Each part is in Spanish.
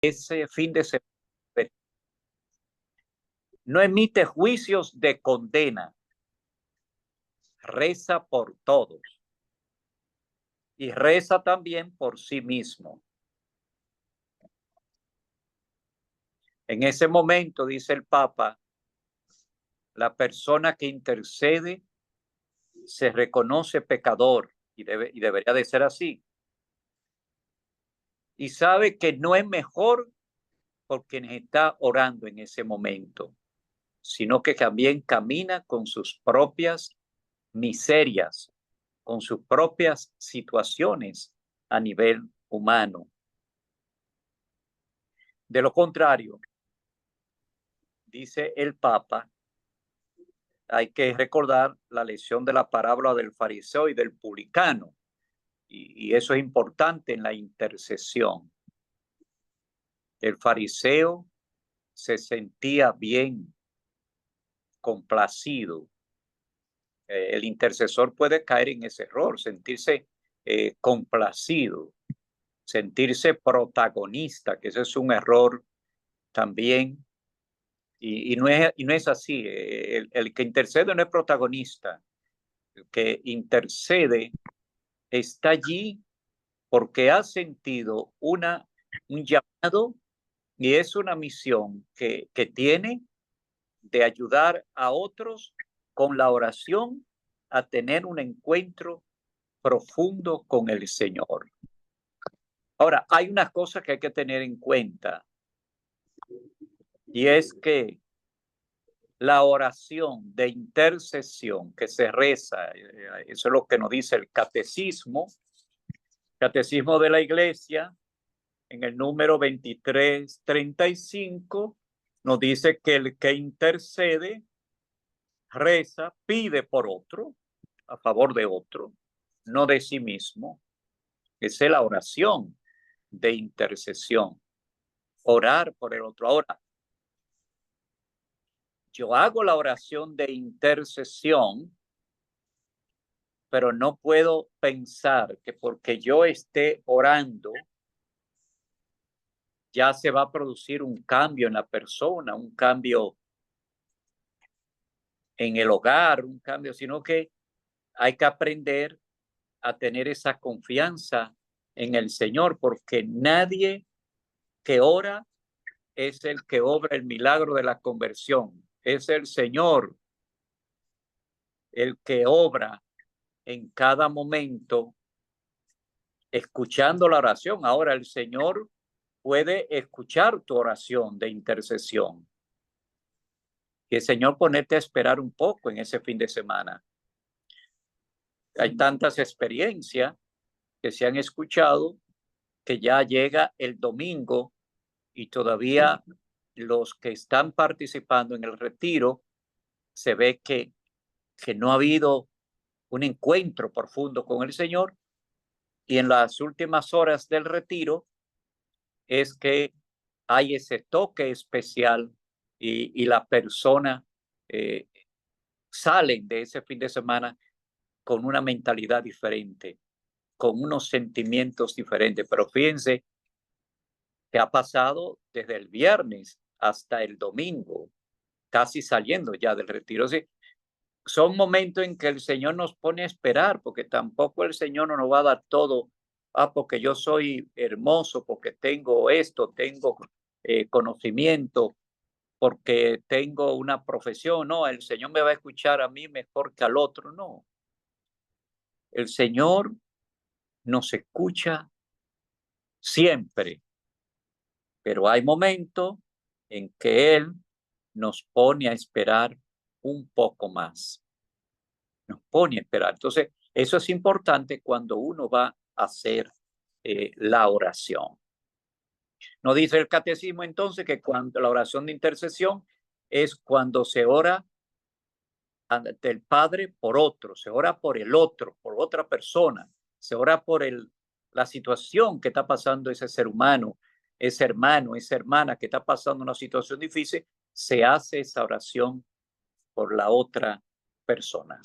ese fin de semana no emite juicios de condena, reza por todos y reza también por sí mismo. En ese momento, dice el Papa, la persona que intercede se reconoce pecador y debería de ser así. Y sabe que no es mejor por quien está orando en ese momento, sino que también camina con sus propias miserias, con sus propias situaciones a nivel humano. De lo contrario, dice el Papa, hay que recordar la lección de la parábola del fariseo y del publicano, y eso es importante en la intercesión. El fariseo se sentía bien, complacido. El intercesor puede caer en ese error, sentirse complacido, sentirse protagonista, que ese es un error también. Y no es así. El que intercede no es protagonista. El que intercede está allí porque ha sentido un llamado y es una misión que tiene de ayudar a otros con la oración a tener un encuentro profundo con el Señor. Ahora, hay una cosa que hay que tener en cuenta y es que la oración de intercesión que se reza, eso es lo que nos dice el catecismo de la Iglesia, en el número 2335, nos dice que el que intercede, reza, pide por otro, a favor de otro, no de sí mismo. Esa es la oración de intercesión, orar por el otro. Ahora, yo hago la oración de intercesión, pero no puedo pensar que porque yo esté orando, ya se va a producir un cambio en la persona, un cambio en el hogar, un cambio, sino que hay que aprender a tener esa confianza en el Señor, porque nadie que ora es el que obra el milagro de la conversión. Es el Señor el que obra en cada momento, escuchando la oración. Ahora el Señor puede escuchar tu oración de intercesión. Y el Señor ponerte a esperar un poco en ese fin de semana. Hay tantas experiencias que se han escuchado que ya llega el domingo y todavía los que están participando en el retiro se ve que no ha habido un encuentro profundo con el Señor, y en las últimas horas del retiro es que hay ese toque especial y la persona eh, salen de ese fin de semana con una mentalidad diferente, con unos sentimientos diferentes. Pero fíjense que ha pasado desde el viernes hasta el domingo, casi saliendo ya del retiro. Sí, son momentos en que el Señor nos pone a esperar, porque tampoco el Señor no nos va a dar todo. Porque yo soy hermoso, porque tengo esto, tengo conocimiento, porque tengo una profesión. No, el Señor me va a escuchar a mí mejor que al otro. No, el Señor nos escucha siempre, pero hay momentos en que Él nos pone a esperar un poco más. Nos pone a esperar. Entonces, eso es importante cuando uno va a hacer la oración. Nos dice el catecismo entonces que cuando la oración de intercesión es cuando se ora ante el Padre por otro, se ora por el otro, por otra persona, se ora por la situación que está pasando ese ser humano, ese hermano, esa hermana que está pasando una situación difícil, se hace esa oración por la otra persona.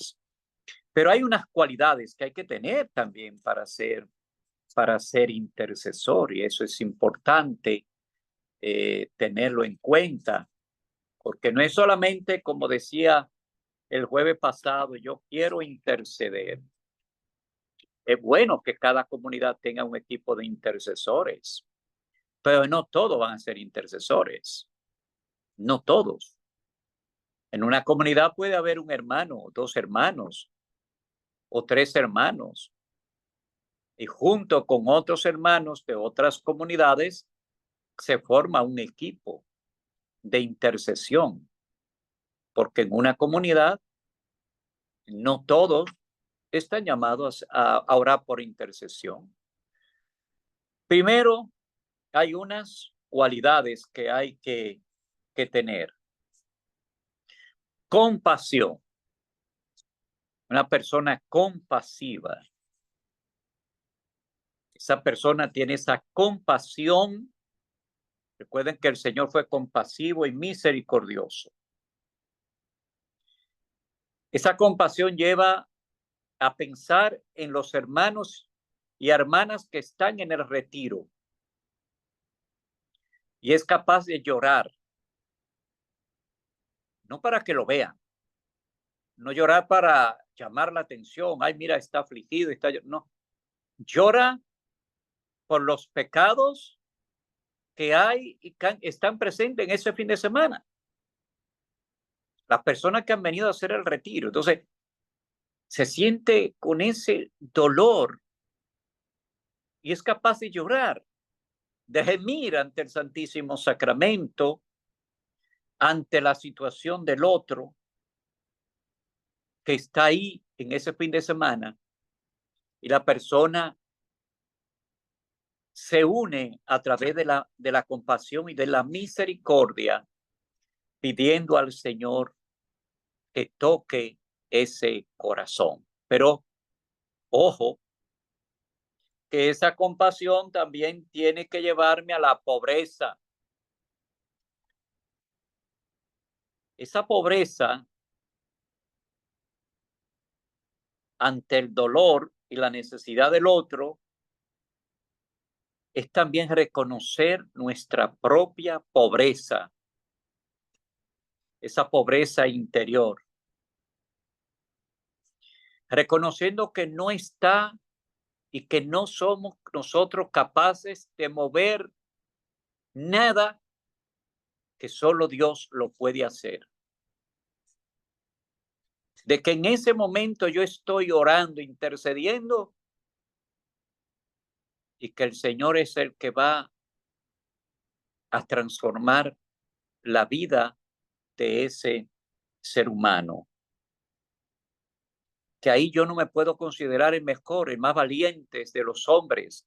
Pero hay unas cualidades que hay que tener también para ser intercesor, y eso es importante. tenerlo en cuenta, porque no es solamente, como decía el jueves pasado, yo quiero interceder. Es bueno que cada comunidad tenga un equipo de intercesores, pero no todos van a ser intercesores, no todos. En una comunidad puede haber un hermano, 2 hermanos o 3 hermanos, y junto con otros hermanos de otras comunidades se forma un equipo de intercesión, porque en una comunidad no todos están llamados a orar por intercesión. Primero, hay unas cualidades que hay que tener. Compasión. Una persona compasiva. Esa persona tiene esa compasión. Recuerden que el Señor fue compasivo y misericordioso. Esa compasión lleva a pensar en los hermanos y hermanas que están en el retiro. Y es capaz de llorar. No para que lo vean. No llorar para llamar la atención. Ay, mira, está afligido. No. Llora por los pecados que hay y que están presentes en ese fin de semana. Las personas que han venido a hacer el retiro. Entonces, se siente con ese dolor y es capaz de llorar, de gemir ante el Santísimo Sacramento, ante la situación del otro que está ahí en ese fin de semana, y la persona se une a través de la compasión y de la misericordia, pidiendo al Señor que toque ese corazón. Pero, ojo, que esa compasión también tiene que llevarme a la pobreza. Esa pobreza ante el dolor y la necesidad del otro es también reconocer nuestra propia pobreza, esa pobreza interior, reconociendo que no está y que no somos nosotros capaces de mover nada, que solo Dios lo puede hacer. De que en ese momento yo estoy orando, intercediendo, y que el Señor es el que va a transformar la vida de ese ser humano. Que ahí yo no me puedo considerar el mejor, el más valiente de los hombres,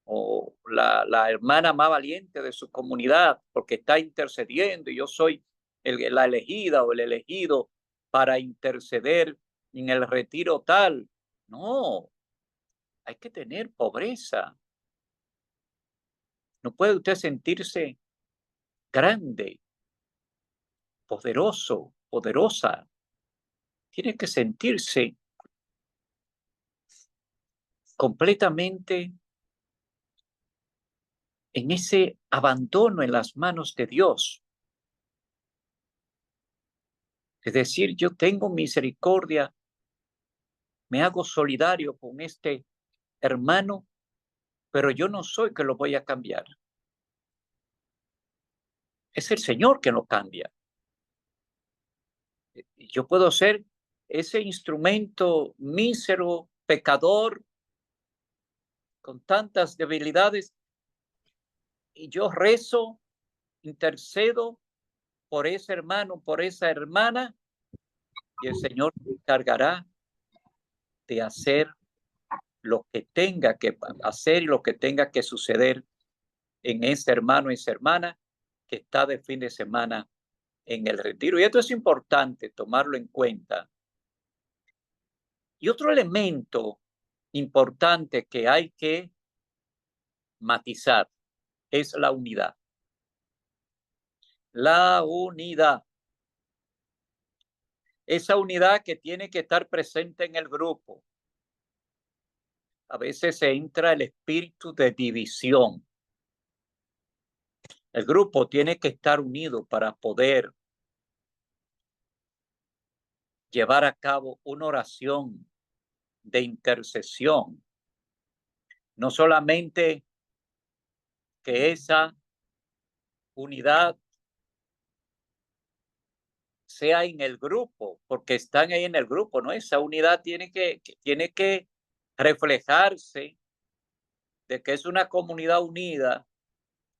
o la hermana más valiente de su comunidad, porque está intercediendo y yo soy la elegida o el elegido para interceder en el retiro tal. No, hay que tener pobreza. No puede usted sentirse grande, poderoso, poderosa. Tiene que sentirse completamente en ese abandono en las manos de Dios. Es decir, yo tengo misericordia, me hago solidario con este hermano, pero yo no soy que lo voy a cambiar. Es el Señor que lo cambia. Yo puedo ser ese instrumento mísero, pecador, con tantas debilidades, y yo rezo, intercedo por ese hermano, por esa hermana, y el Señor se encargará de hacer lo que tenga que hacer y lo que tenga que suceder en ese hermano y esa hermana que está de fin de semana en el retiro. Y esto es importante tomarlo en cuenta. Y otro elemento importante que hay que matizar es la unidad. La unidad. Esa unidad que tiene que estar presente en el grupo. A veces se entra el espíritu de división. El grupo tiene que estar unido para poder llevar a cabo una oración de intercesión. No solamente que esa unidad sea en el grupo, porque están ahí en el grupo, ¿no? Esa unidad tiene que reflejarse de que es una comunidad unida,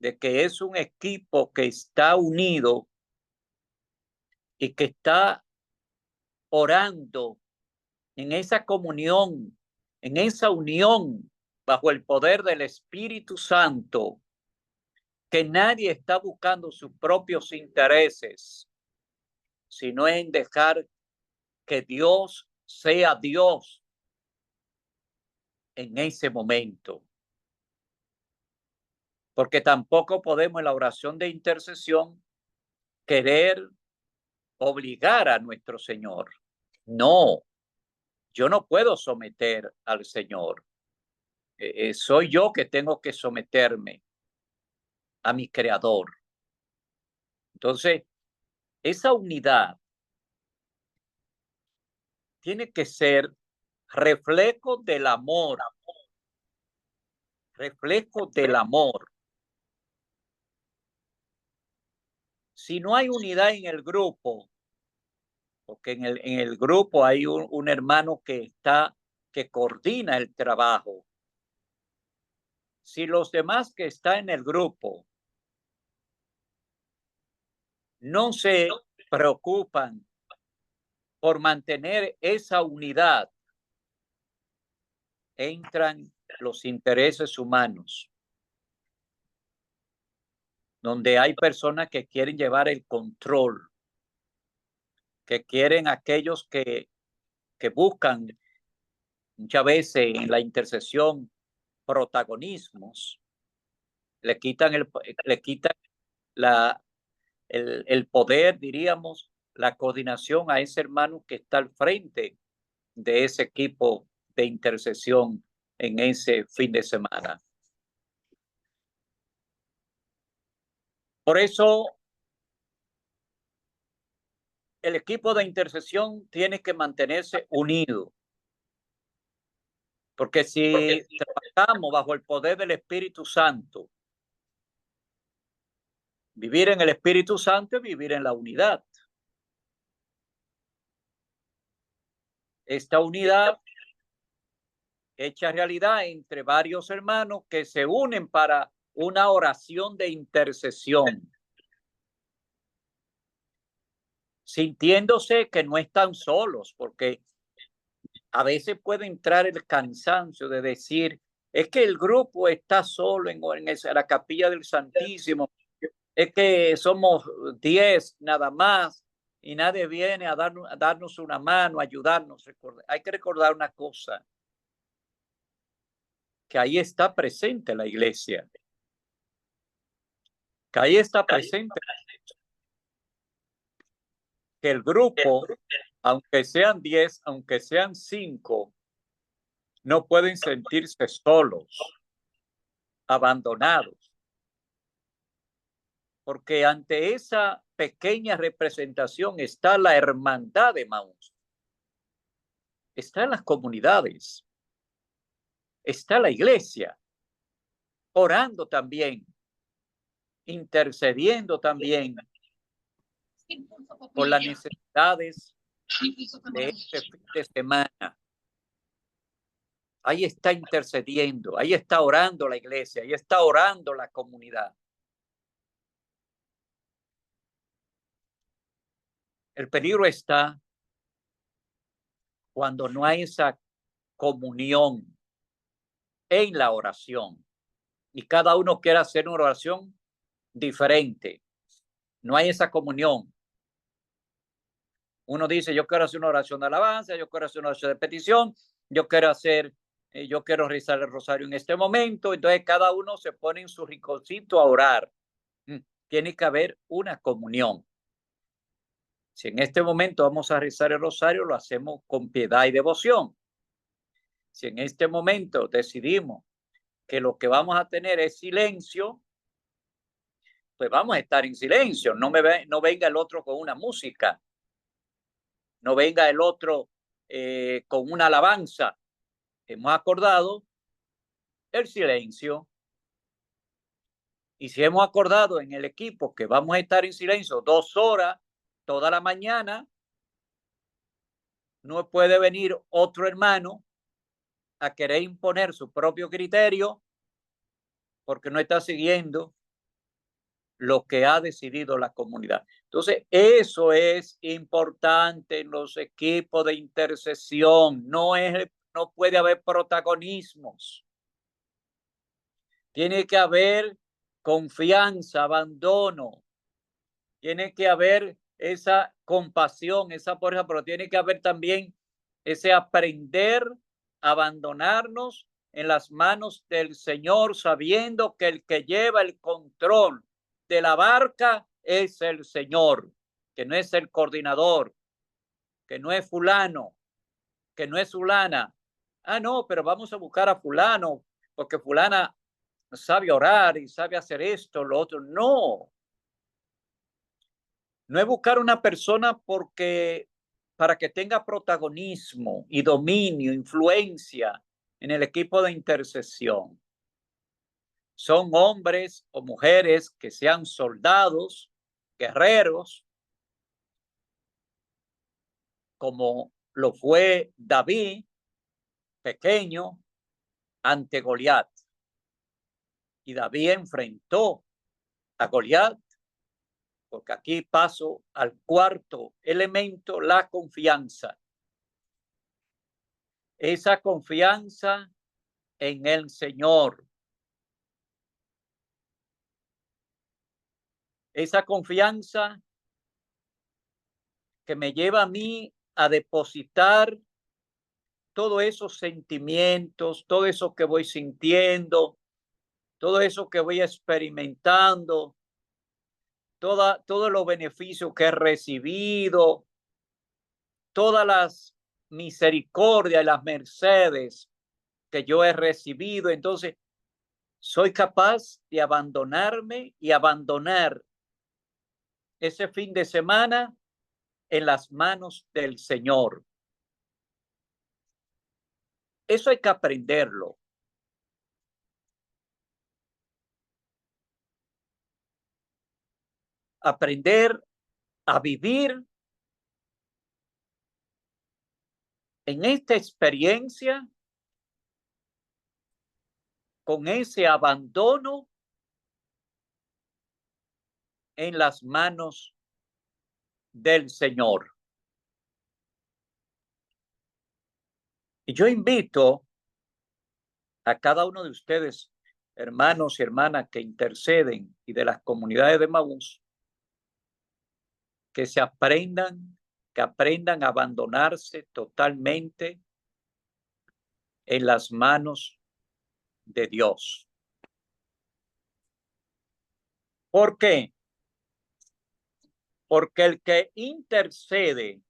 de que es un equipo que está unido y que está orando en esa comunión, en esa unión bajo el poder del Espíritu Santo, que nadie está buscando sus propios intereses, sino en dejar que Dios sea Dios en ese momento. Porque tampoco podemos en la oración de intercesión querer obligar a nuestro Señor. No, yo no puedo someter al Señor. Soy yo que tengo que someterme a mi Creador. Entonces, esa unidad tiene que ser reflejo del amor, reflejo del amor. Si no hay unidad en el grupo, porque en el grupo hay un hermano que coordina el trabajo. Si los demás que están en el grupo no se preocupan por mantener esa unidad, entran los intereses humanos, donde hay personas que quieren llevar el control, que quieren aquellos que buscan muchas veces en la intercesión protagonismos, le quitan el poder, diríamos, la coordinación a ese hermano que está al frente de ese equipo de intercesión en ese fin de semana. Por eso, el equipo de intercesión tiene que mantenerse unido. Porque si trabajamos bajo el poder del Espíritu Santo, vivir en el Espíritu Santo es vivir en la unidad. Esta unidad hecha realidad entre varios hermanos que se unen para una oración de intercesión, sintiéndose que no están solos, porque a veces puede entrar el cansancio de decir, es que el grupo está solo en la capilla del Santísimo, es que somos 10 nada más y nadie viene a darnos una mano, a ayudarnos. Hay que recordar una cosa, que ahí está presente la iglesia, que ahí está presente, que el grupo, aunque sean 10, aunque sean 5, no pueden sentirse solos, abandonados, porque ante esa pequeña representación está la hermandad de Maús, está en las comunidades, está la iglesia, orando también, intercediendo también por las necesidades de este fin de semana. Ahí está intercediendo, ahí está orando la iglesia, ahí está orando la comunidad. El peligro está cuando no hay esa comunión en la oración y cada uno quiere hacer una oración diferente. No hay esa comunión. Uno dice, yo quiero hacer una oración de alabanza, yo quiero hacer una oración de petición, yo quiero rezar el rosario en este momento. Entonces cada uno se pone en su rinconcito a orar. Tiene que haber una comunión. Si en este momento vamos a rezar el rosario, lo hacemos con piedad y devoción. Si en este momento decidimos que lo que vamos a tener es silencio, pues vamos a estar en silencio. No venga el otro con una música. No venga el otro con una alabanza. Hemos acordado el silencio. Y si hemos acordado en el equipo que vamos a estar en silencio 2 horas toda la mañana, no puede venir otro hermano a querer imponer su propio criterio porque no está siguiendo lo que ha decidido la comunidad. Entonces, eso es importante en los equipos de intercesión. No puede haber protagonismos. Tiene que haber confianza, abandono. Tiene que haber esa compasión, esa fuerza, pero tiene que haber también ese aprender a abandonarnos en las manos del Señor, sabiendo que el que lleva el control de la barca es el Señor, que no es el coordinador, que no es fulano, que no es fulana. Ah, no, pero vamos a buscar a fulano, porque fulana sabe orar y sabe hacer esto, lo otro. No. No es buscar una persona para que tenga protagonismo y dominio, influencia en el equipo de intercesión. Son hombres o mujeres que sean soldados, guerreros, como lo fue David, pequeño, ante Goliat. Y David enfrentó a Goliat, porque aquí paso al cuarto elemento, la confianza. Esa confianza en el Señor. Esa confianza que me lleva a mí a depositar todos esos sentimientos, todo eso que voy sintiendo, todo eso que voy experimentando, todos los beneficios que he recibido, todas las misericordias y las mercedes que yo he recibido. Entonces, soy capaz de abandonarme y abandonar ese fin de semana en las manos del Señor. Eso hay que aprenderlo. Aprender a vivir en esta experiencia con ese abandono en las manos del Señor. Y yo invito a cada uno de ustedes, hermanos y hermanas que interceden y de las comunidades de Emaús, que aprendan a abandonarse totalmente en las manos de Dios. ¿Por qué? Porque el que intercede,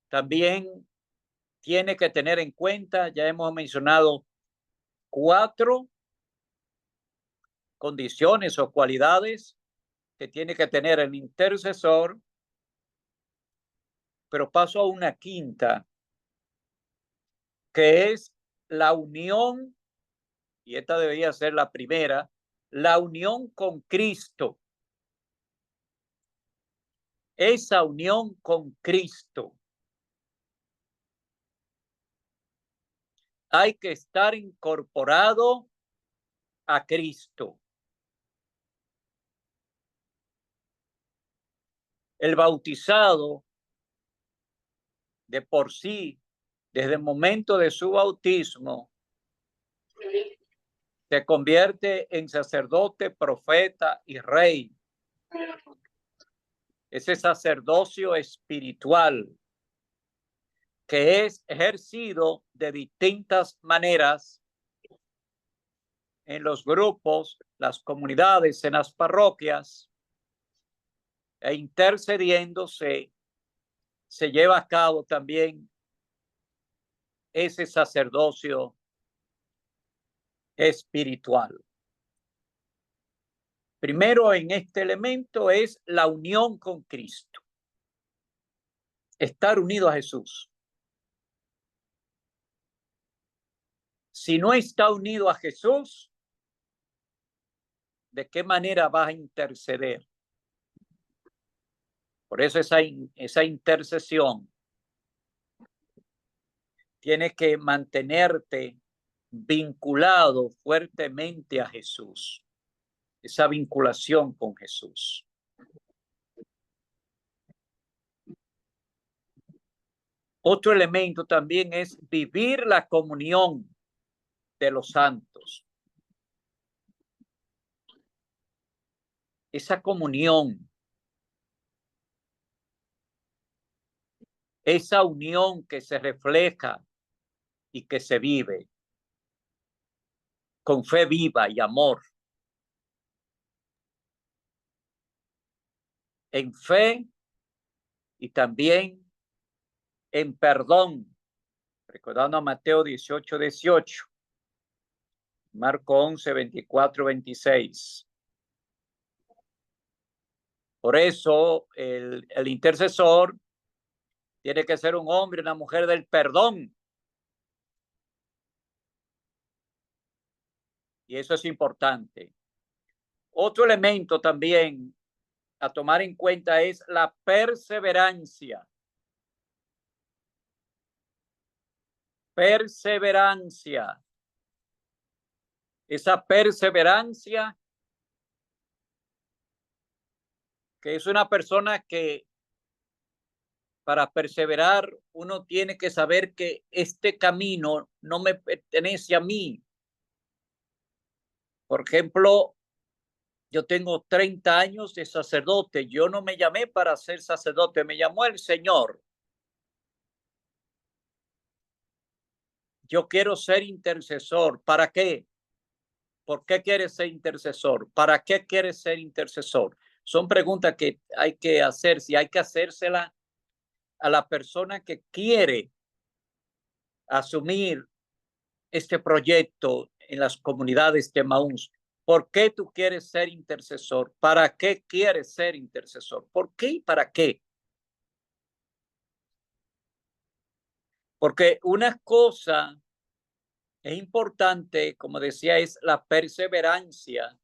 también tiene que tener en cuenta, ya hemos mencionado 4 condiciones o cualidades que tiene que tener el intercesor, pero paso a una quinta, que es la unión, y esta debería ser la primera, la unión con Cristo. Esa unión con Cristo. Hay que estar incorporado a Cristo. El bautizado, de por sí, desde el momento de su bautismo, se convierte en sacerdote, profeta y rey. Ese sacerdocio espiritual que es ejercido de distintas maneras en los grupos, las comunidades, en las parroquias, e intercediéndose, se lleva a cabo también ese sacerdocio espiritual. Primero en este elemento es la unión con Cristo. Estar unido a Jesús. Si no está unido a Jesús, ¿de qué manera vas a interceder? Por eso esa intercesión tiene que mantenerte vinculado fuertemente a Jesús. Esa vinculación con Jesús. Otro elemento también es vivir la comunión de los santos. Esa comunión, esa unión que se refleja y que se vive con fe viva y amor. En fe y también en perdón. Recordando a Mateo 18:18, Marco 11:24-26. Por eso el intercesor tiene que ser un hombre, una mujer del perdón. Y eso es importante. Otro elemento también a tomar en cuenta es la perseverancia. Perseverancia. Esa perseverancia que es una persona que para perseverar uno tiene que saber que este camino no me pertenece a mí. Por ejemplo, yo tengo 30 años de sacerdote. Yo no me llamé para ser sacerdote, me llamó el Señor. Yo quiero ser intercesor. ¿Para qué? ¿Por qué quieres ser intercesor? ¿Para qué quieres ser intercesor? Son preguntas que hay que hacer. Si hay que hacérsela a la persona que quiere asumir este proyecto en las comunidades de Maús. ¿Por qué tú quieres ser intercesor? ¿Para qué quieres ser intercesor? ¿Por qué y para qué? Porque una cosa es importante, como decía, es la perseverancia.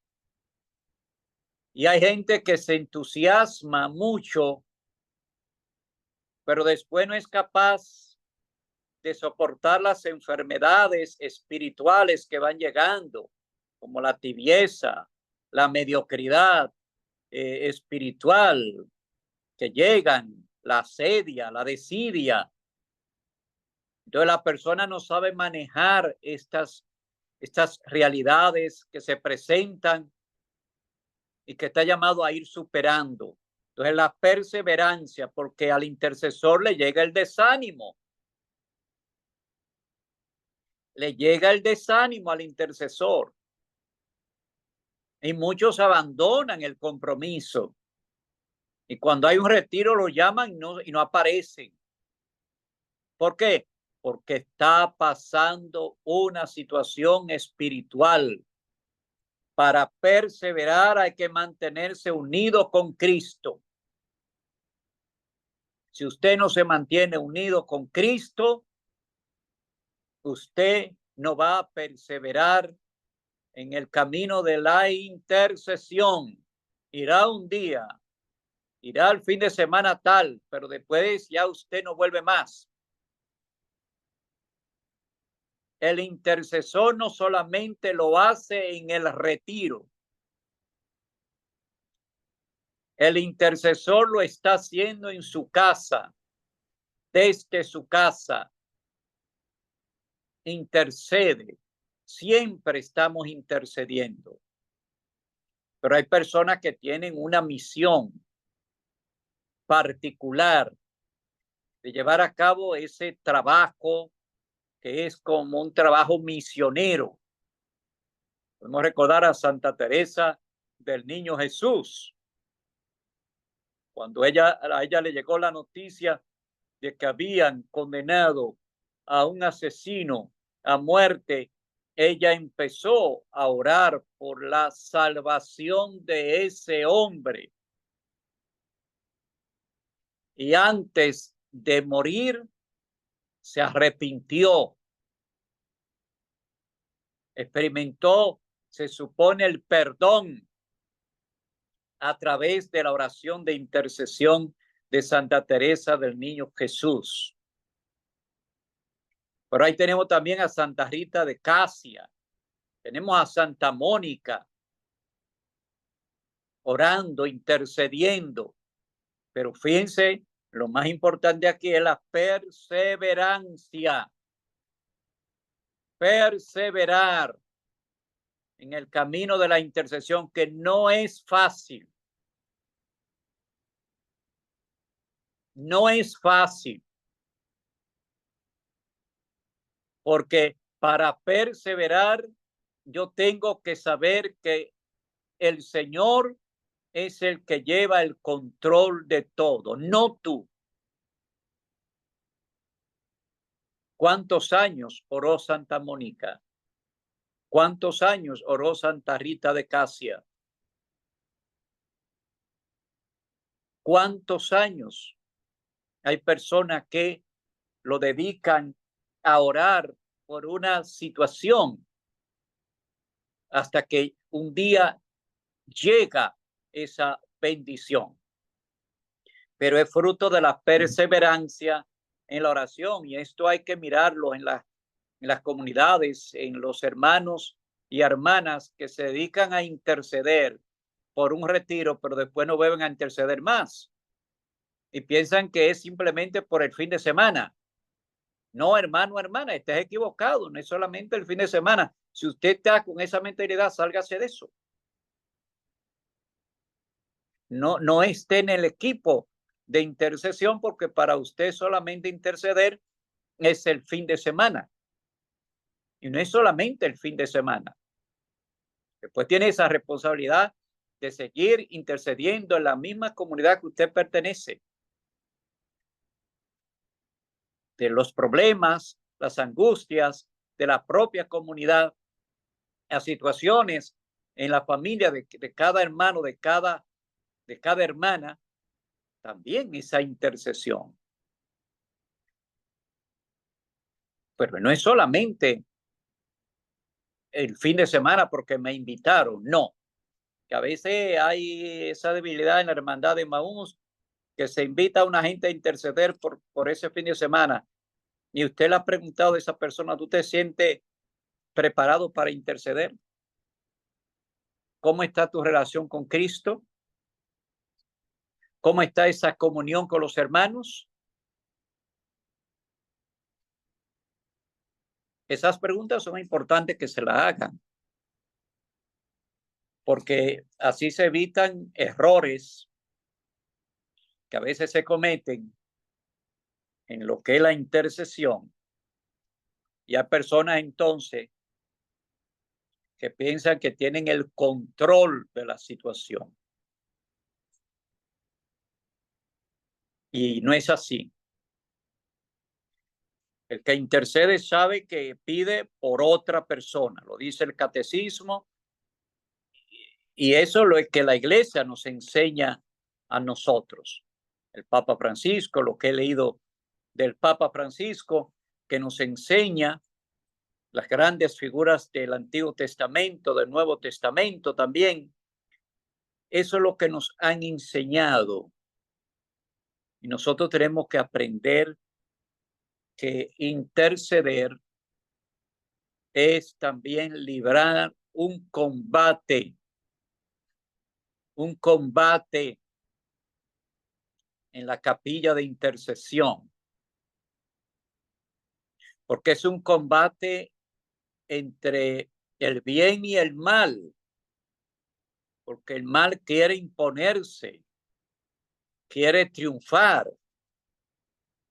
Y hay gente que se entusiasma mucho, pero después no es capaz de soportar las enfermedades espirituales que van llegando, como la tibieza, la mediocridad espiritual que llegan, la asedia, la desidia. Entonces la persona no sabe manejar estas realidades que se presentan y que está llamado a ir superando. Entonces la perseverancia, porque al intercesor le llega el desánimo. Le llega el desánimo al intercesor. Y muchos abandonan el compromiso. Y cuando hay un retiro lo llaman y no aparecen. ¿Por qué? Porque está pasando una situación espiritual. Para perseverar hay que mantenerse unido con Cristo. Si usted no se mantiene unido con Cristo, usted no va a perseverar en el camino de la intercesión. Irá un día, irá el fin de semana tal, pero después ya usted no vuelve más. El intercesor no solamente lo hace en el retiro. El intercesor lo está haciendo en su casa, desde su casa. Intercede. Siempre estamos intercediendo. Pero hay personas que tienen una misión particular de llevar a cabo ese trabajo que es como un trabajo misionero. Podemos recordar a Santa Teresa del Niño Jesús. Cuando a ella le llegó la noticia de que habían condenado a un asesino a muerte, ella empezó a orar por la salvación de ese hombre. Y antes de morir, se arrepintió. Experimentó, se supone, el perdón a través de la oración de intercesión de Santa Teresa del Niño Jesús. Pero ahí tenemos también a Santa Rita de Casia. Tenemos a Santa Mónica orando, intercediendo. Pero fíjense, lo más importante aquí es la perseverancia. Perseverar en el camino de la intercesión, que no es fácil. No es fácil. Porque para perseverar, yo tengo que saber que el Señor es el que lleva el control de todo, no tú. ¿Cuántos años oró Santa Mónica? ¿Cuántos años oró Santa Rita de Casia? ¿Cuántos años hay personas que lo dedican a orar por una situación hasta que un día llega esa bendición? Pero es fruto de la perseverancia en la oración, y esto hay que mirarlo en las comunidades, en los hermanos y hermanas que se dedican a interceder por un retiro, pero después no vuelven a interceder más y piensan que es simplemente por el fin de semana. No, hermano, hermana, estás equivocado, no es solamente el fin de semana. Si usted está con esa mentalidad, sálgase de eso. No esté en el equipo de intercesión, porque para usted solamente interceder es el fin de semana. Y no es solamente el fin de semana. Después tiene esa responsabilidad de seguir intercediendo en la misma comunidad que usted pertenece, de los problemas, las angustias de la propia comunidad, a situaciones en la familia de cada hermano, de cada hermana, también esa intercesión. Pero no es solamente el fin de semana porque me invitaron, no. Que a veces hay esa debilidad en la hermandad de Maús, que se invita a una gente a interceder por ese fin de semana. Y usted le ha preguntado a esa persona, ¿tú te sientes preparado para interceder? ¿Cómo está tu relación con Cristo? ¿Cómo está esa comunión con los hermanos? Esas preguntas son importantes que se las hagan, porque así se evitan errores que a veces se cometen en lo que es la intercesión. Y hay personas entonces que piensan que tienen el control de la situación. Y no es así. El que intercede sabe que pide por otra persona, lo dice el catecismo, y eso es lo que la iglesia nos enseña a nosotros. El Papa Francisco, lo que he leído del Papa Francisco, que nos enseña las grandes figuras del Antiguo Testamento, del Nuevo Testamento también. Eso es lo que nos han enseñado. Y nosotros tenemos que aprender que interceder es también librar un combate en la capilla de intercesión, porque es un combate entre el bien y el mal, porque el mal quiere imponerse, quiere triunfar,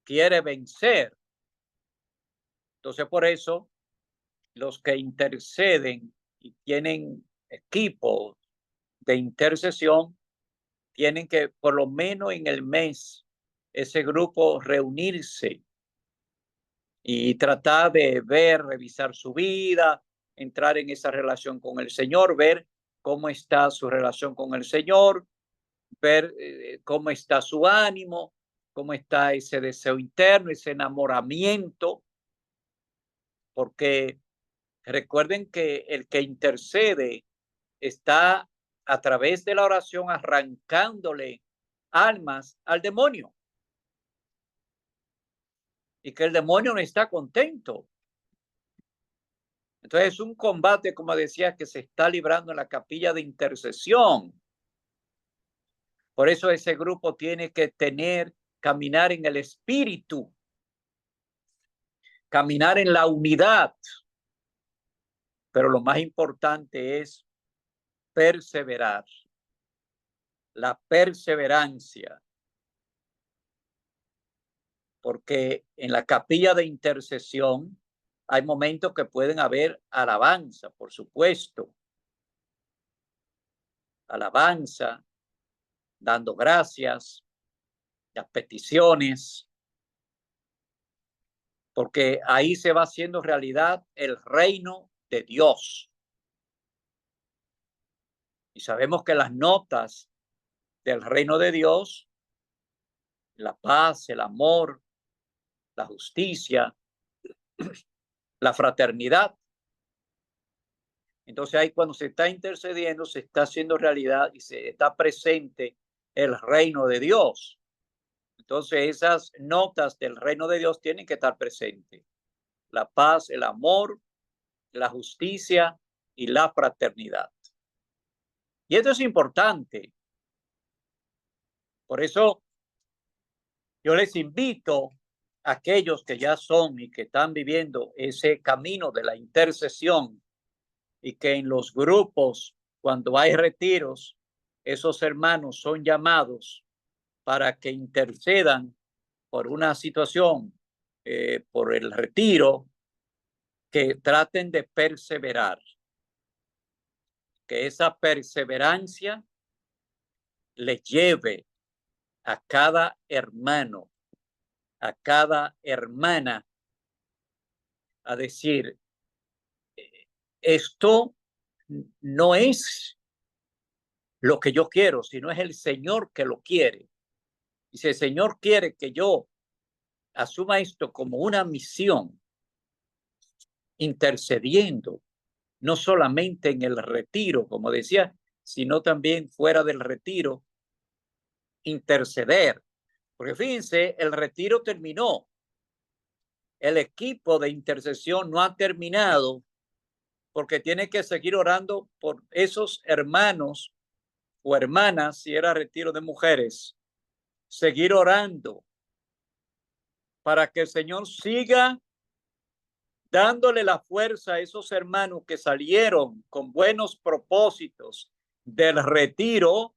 quiere vencer. Entonces, por eso, los que interceden y tienen equipo de intercesión, tienen que, por lo menos en el mes, ese grupo reunirse y tratar de ver, revisar su vida, entrar en esa relación con el Señor, ver cómo está su relación con el Señor, ver cómo está su ánimo, cómo está ese deseo interno, ese enamoramiento, porque recuerden que el que intercede está a través de la oración arrancándole almas al demonio y que el demonio no está contento. Entonces es un combate, como decía, que se está librando en la capilla de intercesión. Por eso ese grupo tiene que caminar en el espíritu, caminar en la unidad. Pero lo más importante es perseverar, la perseverancia. Porque en la capilla de intercesión hay momentos que pueden haber alabanza, por supuesto. Alabanza, dando gracias, las peticiones, porque ahí se va haciendo realidad el reino de Dios. Y sabemos que las notas del reino de Dios, la paz, el amor, la justicia, la fraternidad. Entonces ahí cuando se está intercediendo, se está haciendo realidad y se está presente el reino de Dios. Entonces esas notas del reino de Dios tienen que estar presentes. La paz, el amor, la justicia y la fraternidad. Y esto es importante. Por eso yo les invito a aquellos que ya son y que están viviendo ese camino de la intercesión y que en los grupos, cuando hay retiros, esos hermanos son llamados para que intercedan por una situación, por el retiro, que traten de perseverar, que esa perseverancia les lleve a cada hermano, a cada hermana, a decir, esto no es lo que yo quiero, sino es el Señor que lo quiere. Y si el Señor quiere que yo asuma esto como una misión, intercediendo, no solamente en el retiro, como decía, sino también fuera del retiro, interceder. Porque fíjense, el retiro terminó. El equipo de intercesión no ha terminado porque tiene que seguir orando por esos hermanos o hermanas, si era retiro de mujeres, seguir orando para que el Señor siga dándole la fuerza a esos hermanos que salieron con buenos propósitos del retiro,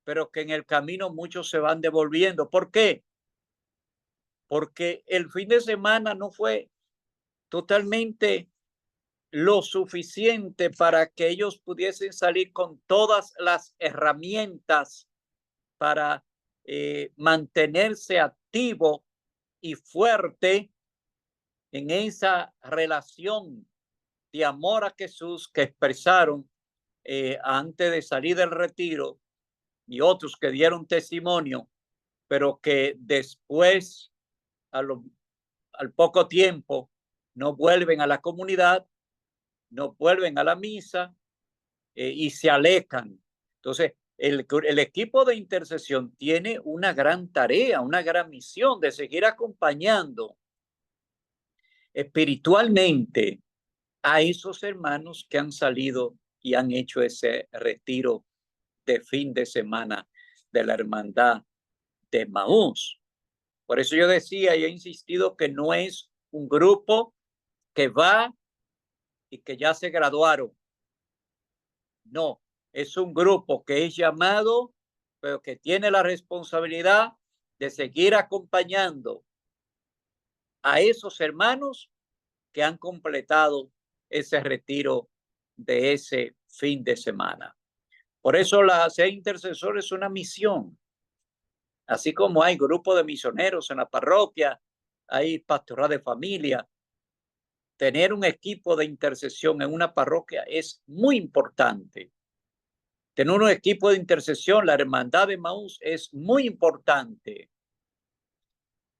pero que en el camino muchos se van devolviendo. ¿Por qué? Porque el fin de semana no fue totalmente lo suficiente para que ellos pudiesen salir con todas las herramientas para mantenerse activo y fuerte en esa relación de amor a Jesús que expresaron antes de salir del retiro, y otros que dieron testimonio, pero que después, al poco tiempo, no vuelven a la comunidad, no vuelven a la misa y se alejan. Entonces, el equipo de intercesión tiene una gran tarea, una gran misión de seguir acompañando espiritualmente a esos hermanos que han salido y han hecho ese retiro de fin de semana de la hermandad de Maús. Por eso yo decía y he insistido que no es un grupo que va y que ya se graduaron. No, es un grupo que es llamado, pero que tiene la responsabilidad de seguir acompañando a esos hermanos que han completado ese retiro de ese fin de semana. Por eso ser intercesor es una misión. Así como hay grupos de misioneros en la parroquia hay pastoral de familia. Tener un equipo de intercesión en una parroquia es muy importante. Tener un equipo de intercesión, la hermandad de Emaús, es muy importante.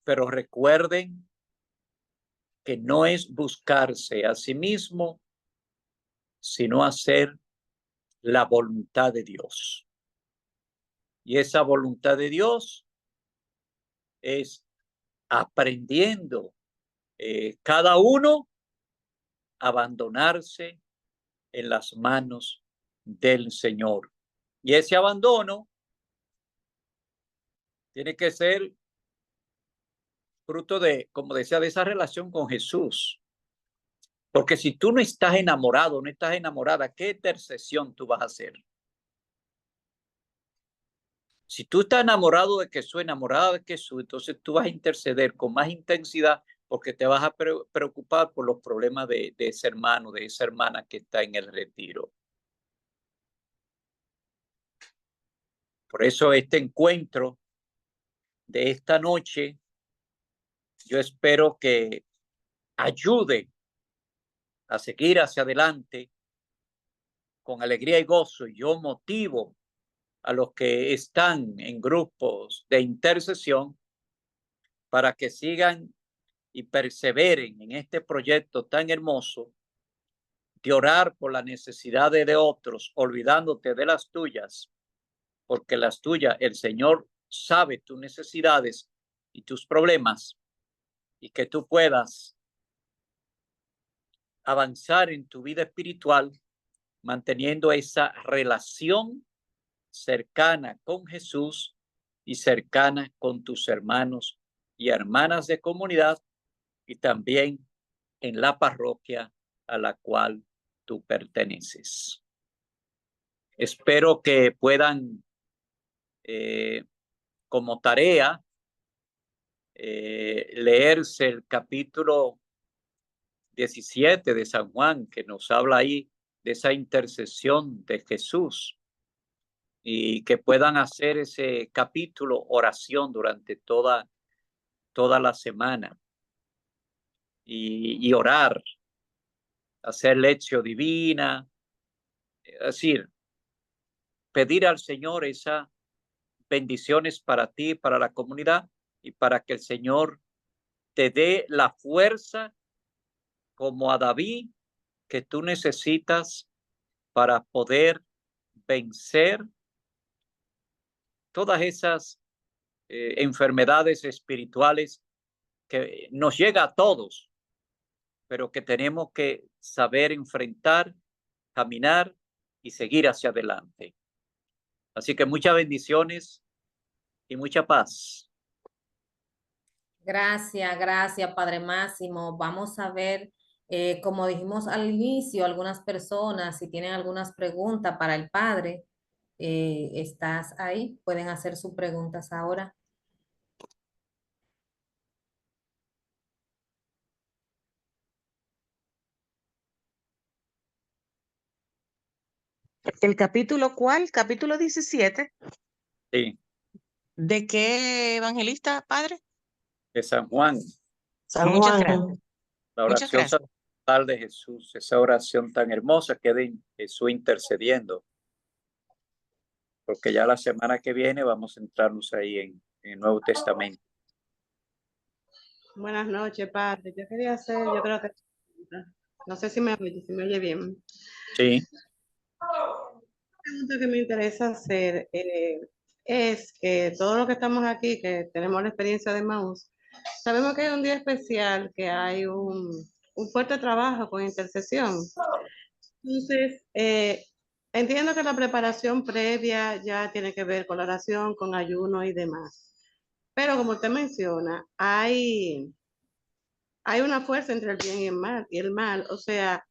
Pero recuerden que no es buscarse a sí mismo, sino hacer la voluntad de Dios. Y esa voluntad de Dios es aprendiendo cada uno a abandonarse en las manos del Señor. Y ese abandono tiene que ser fruto de, como decía, de esa relación con Jesús. Porque si tú no estás enamorado, no estás enamorada, ¿qué intercesión tú vas a hacer? Si tú estás enamorado de Jesús, enamorada de Jesús, entonces tú vas a interceder con más intensidad porque te vas a preocupar por los problemas de ese hermano, de esa hermana que está en el retiro. Por eso este encuentro de esta noche, yo espero que ayude a seguir hacia adelante con alegría y gozo. Yo motivo a los que están en grupos de intercesión para que sigan y perseveren en este proyecto tan hermoso de orar por las necesidades de otros, olvidándote de las tuyas, porque las tuyas, el Señor sabe tus necesidades y tus problemas, y que tú puedas avanzar en tu vida espiritual manteniendo esa relación cercana con Jesús y cercana con tus hermanos y hermanas de comunidad y también en la parroquia a la cual tú perteneces. Espero que puedan, como tarea, leerse el capítulo 17 de San Juan, que nos habla ahí de esa intercesión de Jesús, y que puedan hacer ese capítulo oración durante toda la semana y orar, hacer lección divina, es decir, pedir al Señor esas bendiciones para ti, para la comunidad y para que el Señor te dé la fuerza como a David que tú necesitas para poder vencer todas esas enfermedades espirituales que nos llega a todos, pero que tenemos que saber enfrentar, caminar y seguir hacia adelante. Así que muchas bendiciones y mucha paz. Gracias, Padre Máximo. Vamos a ver, como dijimos al inicio, algunas personas, si tienen algunas preguntas para el Padre, estás ahí, pueden hacer sus preguntas ahora. ¿El capítulo cuál? ¿Capítulo 17? Sí. ¿De qué evangelista, Padre? De San Juan. San Juan. Muchas gracias. La oración sacramental de Jesús, esa oración tan hermosa que de Jesús intercediendo. Porque ya la semana que viene vamos a entrarnos ahí en el Nuevo Testamento. Buenas noches, Padre. Yo quería hacer, yo creo que, no sé si me oye bien. Sí. La pregunta que me interesa hacer es que todos los que estamos aquí, que tenemos la experiencia de Emaús, sabemos que hay un día especial, que hay un fuerte trabajo con intercesión. Entonces, entiendo que la preparación previa ya tiene que ver con la oración, con ayuno y demás. Pero como usted menciona, hay una fuerza entre el bien y el mal. O sea,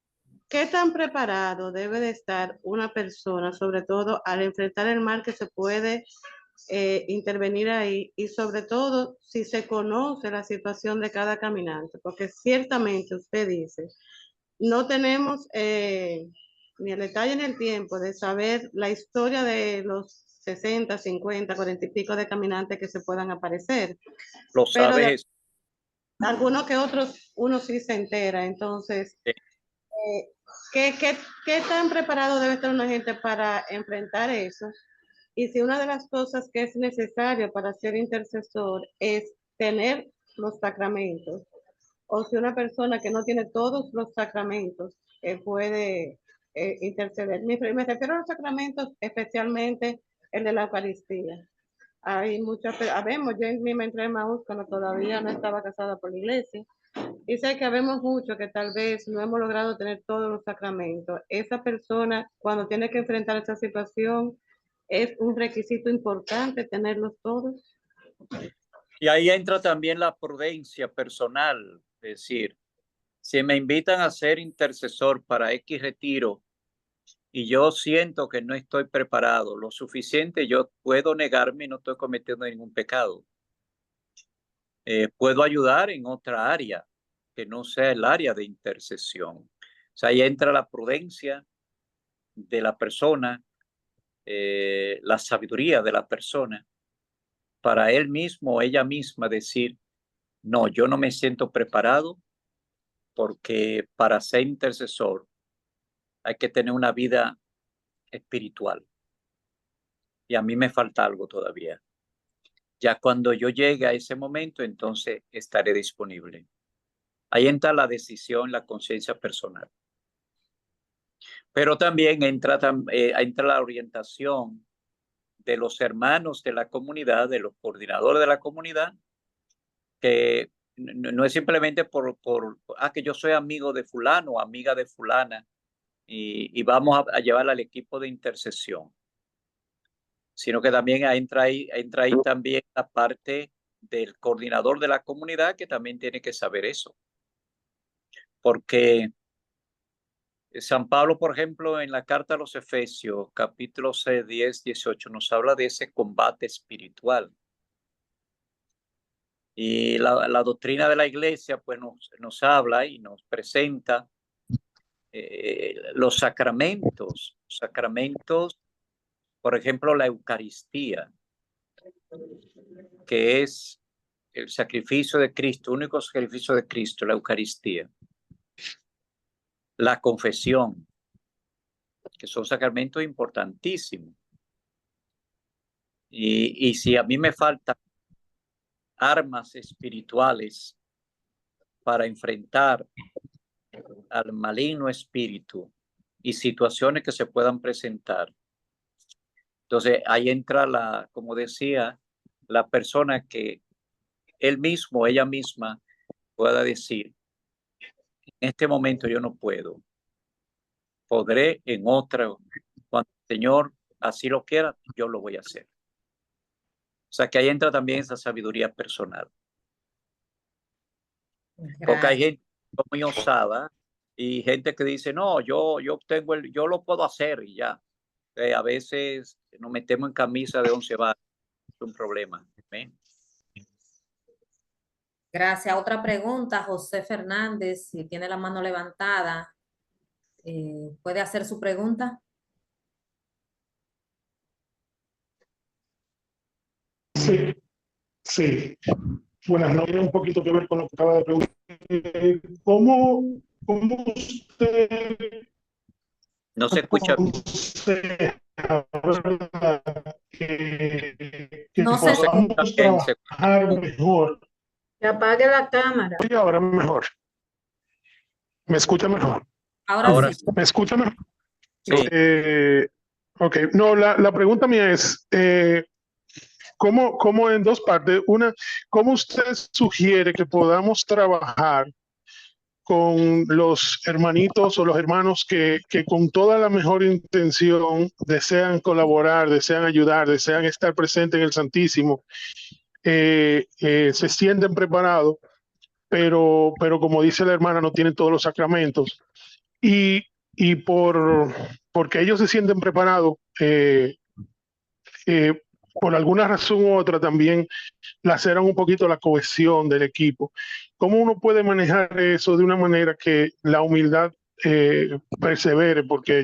¿qué tan preparado debe de estar una persona, sobre todo al enfrentar el mal que se puede intervenir ahí, y sobre todo si se conoce la situación de cada caminante? Porque ciertamente usted dice, no tenemos ni el detalle ni el tiempo de saber la historia de los 60, 50, 40 y pico de caminantes que se puedan aparecer. Lo sabes. algunos que otros uno sí se entera. Entonces, Sí. ¿qué tan preparado debe estar una gente para enfrentar eso? Y si una de las cosas que es necesario para ser intercesor es tener los sacramentos, o si una persona que no tiene todos los sacramentos puede interceder. Me refiero a los sacramentos, especialmente el de la Eucaristía. Hay muchas, habemos, yo misma entré en Maús cuando todavía no estaba casada por la iglesia, y sé que habemos muchos que tal vez no hemos logrado tener todos los sacramentos. Esa persona, cuando tiene que enfrentar esa situación, es un requisito importante tenerlos todos. Y ahí entra también la prudencia personal, es decir, si me invitan a ser intercesor para X retiro y yo siento que no estoy preparado lo suficiente, yo puedo negarme y no estoy cometiendo ningún pecado. Puedo ayudar en otra área que no sea el área de intercesión. O sea, ahí entra la prudencia de la persona, la sabiduría de la persona, para él mismo o ella misma decir, no, yo no me siento preparado porque para ser intercesor hay que tener una vida espiritual y a mí me falta algo todavía. Ya cuando yo llegue a ese momento, entonces estaré disponible. Ahí entra la decisión, la conciencia personal. Pero también entra la orientación de los hermanos de la comunidad, de los coordinadores de la comunidad, que no es simplemente por que yo soy amigo de fulano o amiga de fulana y vamos a llevar al equipo de intercesión, sino que también entra ahí también la parte del coordinador de la comunidad, que también tiene que saber eso. Porque San Pablo, por ejemplo, en la carta a los Efesios, capítulo 6, 10, 18, nos habla de ese combate espiritual. Y la doctrina de la iglesia pues nos habla y nos presenta los sacramentos, por ejemplo, la Eucaristía, que es el sacrificio de Cristo, único sacrificio de Cristo, la Eucaristía. La confesión, que son sacramentos importantísimos. Y si a mí me faltan armas espirituales para enfrentar al maligno espíritu y situaciones que se puedan presentar, entonces ahí entra como decía, la persona que él mismo, ella misma pueda decir, en este momento yo no puedo, podré en otra, cuando el Señor así lo quiera, yo lo voy a hacer. O sea que ahí entra también esa sabiduría personal. Porque hay gente muy osada y gente que dice, no, yo lo puedo hacer y ya. A veces nos metemos en camisa de 11 varas, es un problema. ¿Eh? Gracias. Otra pregunta, José Fernández, si tiene la mano levantada, ¿puede hacer su pregunta? Sí, sí. Buenas noches, un poquito que ver con lo que acaba de preguntar. ¿Cómo usted No se escucha bien. que No se podamos trabajar mejor? Que apague la cámara. Oye, ahora mejor. ¿Me escucha mejor? Ahora sí. ¿Me escucha mejor? Sí. Ok, no, la pregunta mía es, ¿cómo en dos partes? Una, ¿cómo usted sugiere que podamos trabajar con los hermanitos o los hermanos que con toda la mejor intención desean colaborar, desean ayudar, desean estar presentes en el Santísimo, se sienten preparados, pero como dice la hermana, no tienen todos los sacramentos? Y porque ellos se sienten preparados, por alguna razón u otra también laceran un poquito la cohesión del equipo. ¿Cómo uno puede manejar eso de una manera que la humildad persevere? Porque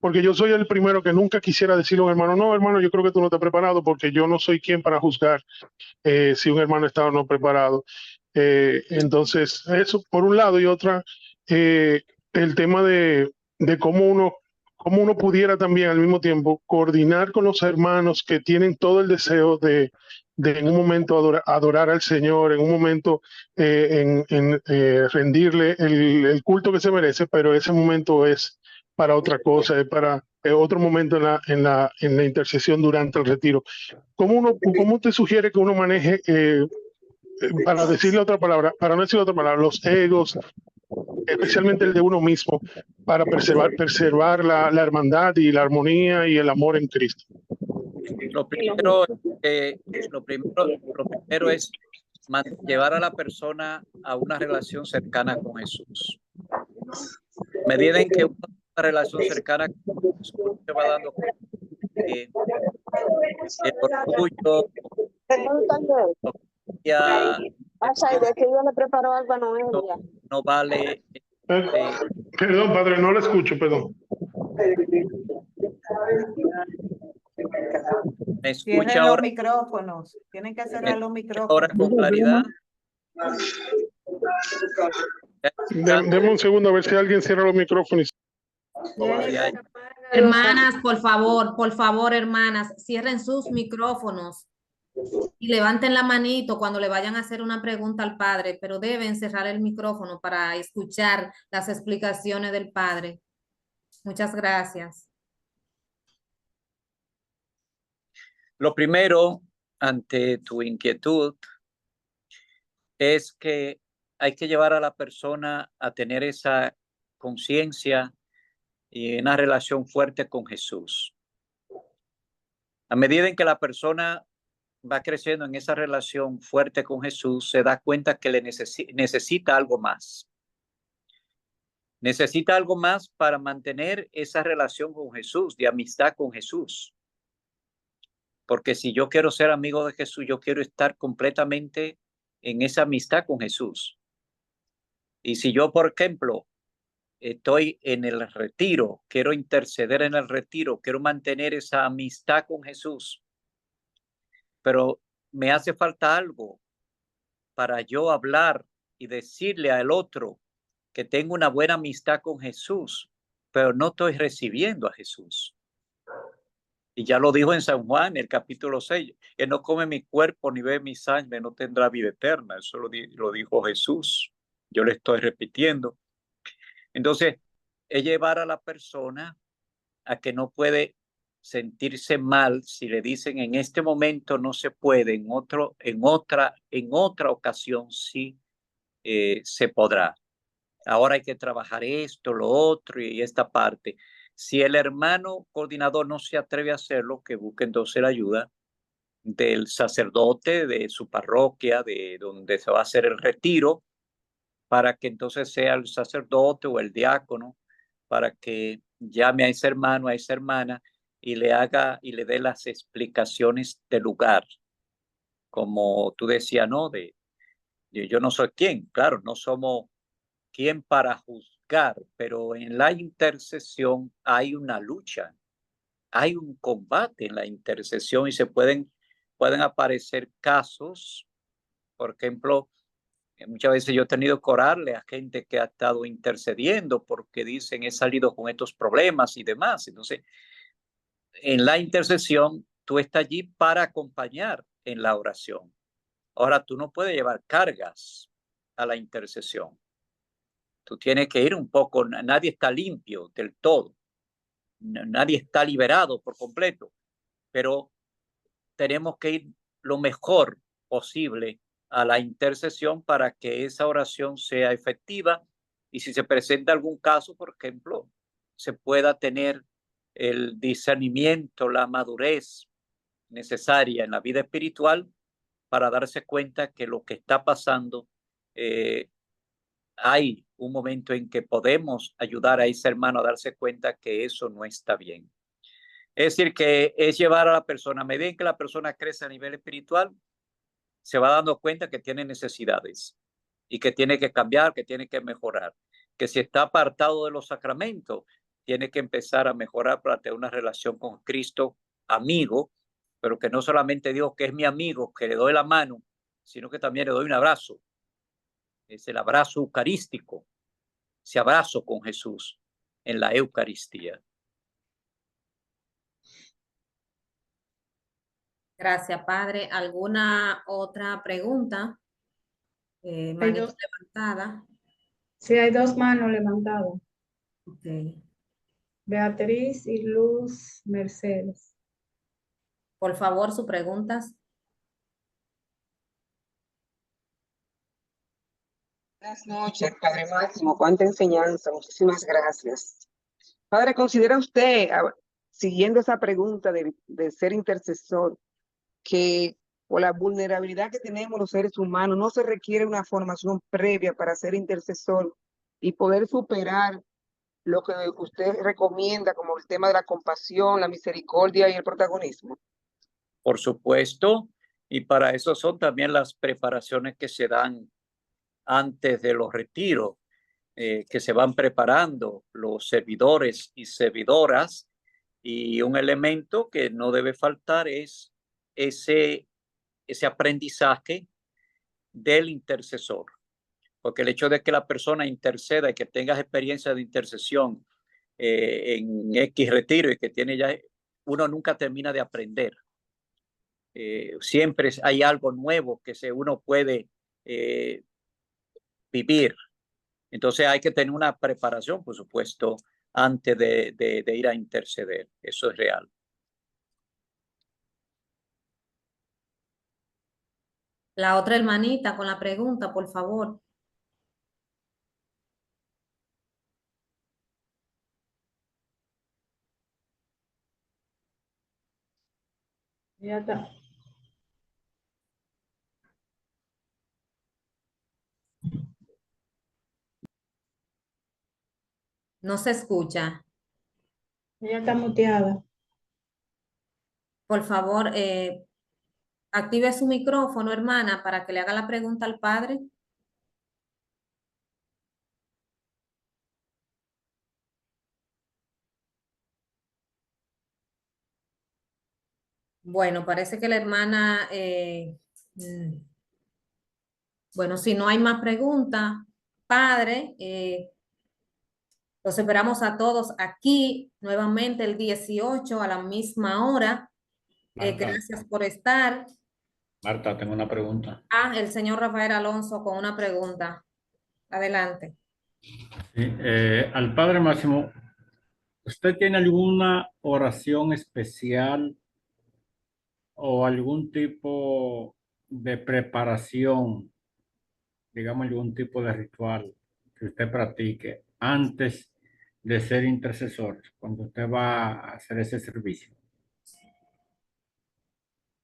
porque yo soy el primero que nunca quisiera decirle a un hermano, no, hermano, yo creo que tú no estás preparado, porque yo no soy quien para juzgar si un hermano está o no preparado. Entonces, eso por un lado, y otra, el tema de cómo uno pudiera también al mismo tiempo coordinar con los hermanos que tienen todo el deseo de en un momento adorar al Señor, en un momento rendirle el culto que se merece, pero ese momento es para otra cosa, es para otro momento en la intercesión durante el retiro. ¿Cómo te sugiere que uno maneje, para decirle otra palabra, para no decir otra palabra, los egos, especialmente el de uno mismo, para preservar la hermandad y la armonía y el amor en Cristo? Lo primero es llevar a la persona a una relación cercana con Jesús. A medida en que una relación cercana con Jesús se va dando cuenta que el orgullo, ya de que yo le preparo algo a Noelia. no vale. Perdón, padre, no lo escucho, perdón. ¿Me escucha Cierren ahora? los micrófonos. Tienen que cerrar los micrófonos. Ahora con claridad. Deme un segundo a ver si alguien cierra los micrófonos. Hermanas, por favor, hermanas, cierren sus micrófonos y levanten la manito cuando le vayan a hacer una pregunta al padre, pero deben cerrar el micrófono para escuchar las explicaciones del padre. Muchas gracias. Lo primero, ante tu inquietud, es que hay que llevar a la persona a tener esa conciencia y una relación fuerte con Jesús. A medida en que la persona va creciendo en esa relación fuerte con Jesús, se da cuenta que necesita algo más. Necesita algo más para mantener esa relación con Jesús, de amistad con Jesús. Porque si yo quiero ser amigo de Jesús, yo quiero estar completamente en esa amistad con Jesús. Y si yo, por ejemplo, estoy en el retiro, quiero interceder en el retiro, quiero mantener esa amistad con Jesús, pero me hace falta algo para yo hablar y decirle al otro que tengo una buena amistad con Jesús, pero no estoy recibiendo a Jesús. Y ya lo dijo en San Juan, el capítulo 6, que no come mi cuerpo ni bebe mi sangre, no tendrá vida eterna. Eso lo dijo Jesús. Yo le estoy repitiendo. Entonces, es llevar a la persona a que no puede sentirse mal si le dicen en este momento no se puede, en otra ocasión sí se podrá. Ahora hay que trabajar esto, lo otro y esta parte. Si el hermano coordinador no se atreve a hacerlo, que busque entonces la ayuda del sacerdote de su parroquia, de donde se va a hacer el retiro, para que entonces sea el sacerdote o el diácono, para que llame a ese hermano, a esa hermana, y le dé las explicaciones del lugar. Como tú decías, ¿no? Yo no soy quien, claro, no somos quien para juzgar, pero en la intercesión hay una lucha, hay un combate en la intercesión y pueden aparecer casos, por ejemplo, muchas veces yo he tenido que orarle a gente que ha estado intercediendo porque dicen he salido con estos problemas y demás. Entonces, en la intercesión, tú estás allí para acompañar en la oración. Ahora, tú no puedes llevar cargas a la intercesión. Tú tienes que ir un poco, nadie está limpio del todo, nadie está liberado por completo, pero tenemos que ir lo mejor posible a la intercesión para que esa oración sea efectiva y si se presenta algún caso, por ejemplo, se pueda tener el discernimiento, la madurez necesaria en la vida espiritual para darse cuenta que lo que está pasando, hay un momento en que podemos ayudar a ese hermano a darse cuenta que eso no está bien. Es decir, que es llevar a la persona, a medida que la persona crece a nivel espiritual, se va dando cuenta que tiene necesidades y que tiene que cambiar, que tiene que mejorar, que si está apartado de los sacramentos, tiene que empezar a mejorar para tener una relación con Cristo, amigo, pero que no solamente digo que es mi amigo, que le doy la mano, sino que también le doy un abrazo. Es el abrazo eucarístico, ese abrazo con Jesús en la Eucaristía. Gracias, Padre. ¿Alguna otra pregunta? Manito levantada. Sí, hay dos manos levantadas. Ok. Beatriz y Luz Mercedes. Por favor, sus preguntas. Buenas noches, Padre Máximo. Cuánta enseñanza. Muchísimas gracias. Padre, ¿considera usted, siguiendo esa pregunta de ser intercesor, que por la vulnerabilidad que tenemos los seres humanos, no se requiere una formación previa para ser intercesor y poder superar lo que usted recomienda como el tema de la compasión, la misericordia y el protagonismo? Por supuesto, y para eso son también las preparaciones que se dan antes de los retiros, que se van preparando los servidores y servidoras, y un elemento que no debe faltar es ese aprendizaje del intercesor, porque el hecho de que la persona interceda y que tengas experiencia de intercesión en X retiro y que tiene ya, uno nunca termina de aprender. Siempre hay algo nuevo que uno puede vivir. Entonces hay que tener una preparación, por supuesto, antes de ir a interceder. Eso es real. La otra hermanita con la pregunta, por favor. Ya está. No se escucha. Ella está muteada. Por favor, active su micrófono, hermana, para que le haga la pregunta al padre. Bueno, parece que la hermana, bueno, si no hay más preguntas, padre, los esperamos a todos aquí nuevamente el 18 a la misma hora. Gracias por estar. Marta, tengo una pregunta. El señor Rafael Alonso con una pregunta. Adelante. Sí, al Padre Máximo, ¿usted tiene alguna oración especial o algún tipo de preparación, digamos algún tipo de ritual que usted practique antes de ser intercesor, cuando usted va a hacer ese servicio?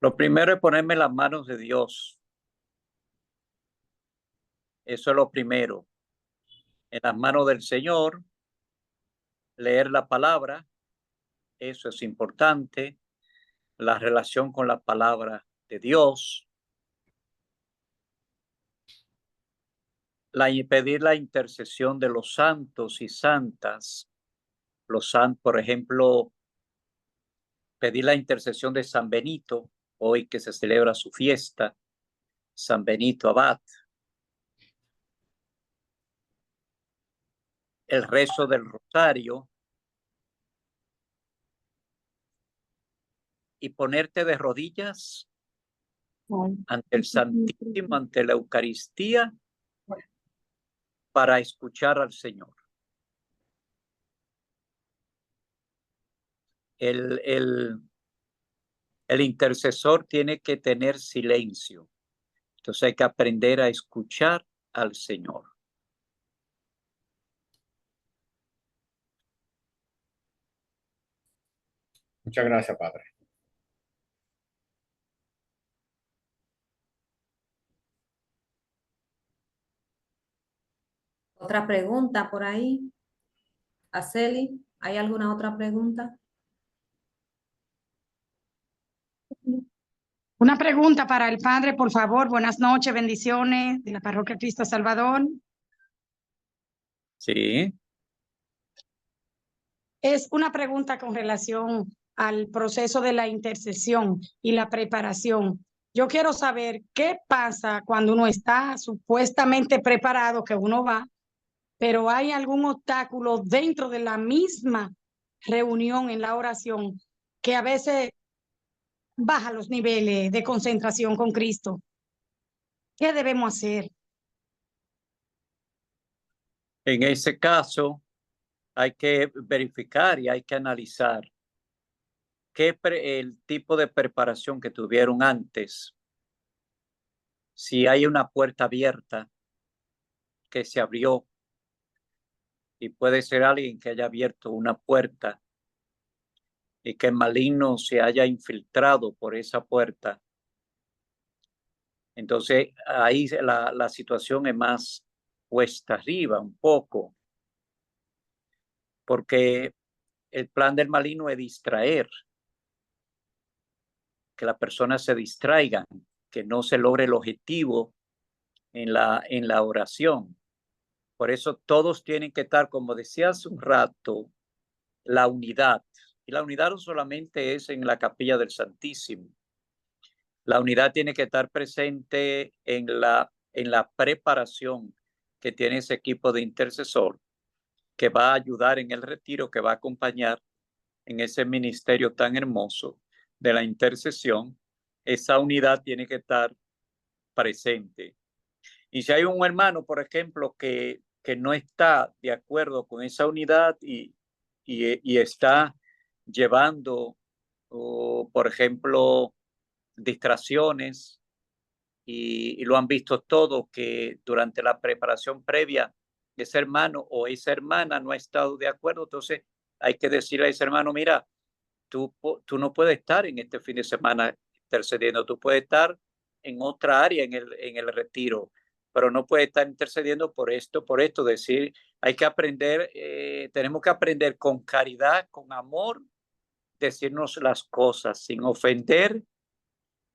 Lo primero es ponerme en las manos de Dios. Eso es lo primero. En las manos del Señor, leer la palabra, eso es importante. La relación con la palabra de Dios. Pedir la intercesión de los santos y santas. Los santos, por ejemplo, pedir la intercesión de San Benito, hoy que se celebra su fiesta, San Benito Abad. El rezo del rosario. Y ponerte de rodillas ante el Santísimo, ante la Eucaristía, para escuchar al Señor. El intercesor tiene que tener silencio. Entonces hay que aprender a escuchar al Señor. Muchas gracias, Padre. Otra pregunta por ahí. Aceli, ¿hay alguna otra pregunta? Una pregunta para el padre, por favor. Buenas noches, bendiciones de la Parroquia Cristo Salvador. Sí. Es una pregunta con relación al proceso de la intercesión y la preparación. Yo quiero saber qué pasa cuando uno está supuestamente preparado, que uno va, pero hay algún obstáculo dentro de la misma reunión en la oración que a veces baja los niveles de concentración con Cristo. ¿Qué debemos hacer? En ese caso, hay que verificar y hay que analizar el tipo de preparación que tuvieron antes. Si hay una puerta abierta que se abrió, y puede ser alguien que haya abierto una puerta y que el maligno se haya infiltrado por esa puerta, entonces ahí la situación es más cuesta arriba un poco, porque el plan del maligno es distraer, que la persona se distraiga, que no se logre el objetivo en la oración. Por eso todos tienen que estar, como decía hace un rato, la unidad. Y la unidad no solamente es en la capilla del Santísimo. La unidad tiene que estar presente en la preparación que tiene ese equipo de intercesor, que va a ayudar en el retiro, que va a acompañar en ese ministerio tan hermoso de la intercesión. Esa unidad tiene que estar presente. Y si hay un hermano, por ejemplo, que no está de acuerdo con esa unidad y está llevando, por ejemplo, distracciones, y lo han visto todo, que durante la preparación previa ese hermano o esa hermana no ha estado de acuerdo, entonces hay que decirle a ese hermano, mira, tú no puedes estar en este fin de semana intercediendo, tú puedes estar en otra área en el retiro, pero no puedes estar intercediendo por esto, decir, hay que aprender, tenemos que aprender con caridad, con amor, decirnos las cosas sin ofender,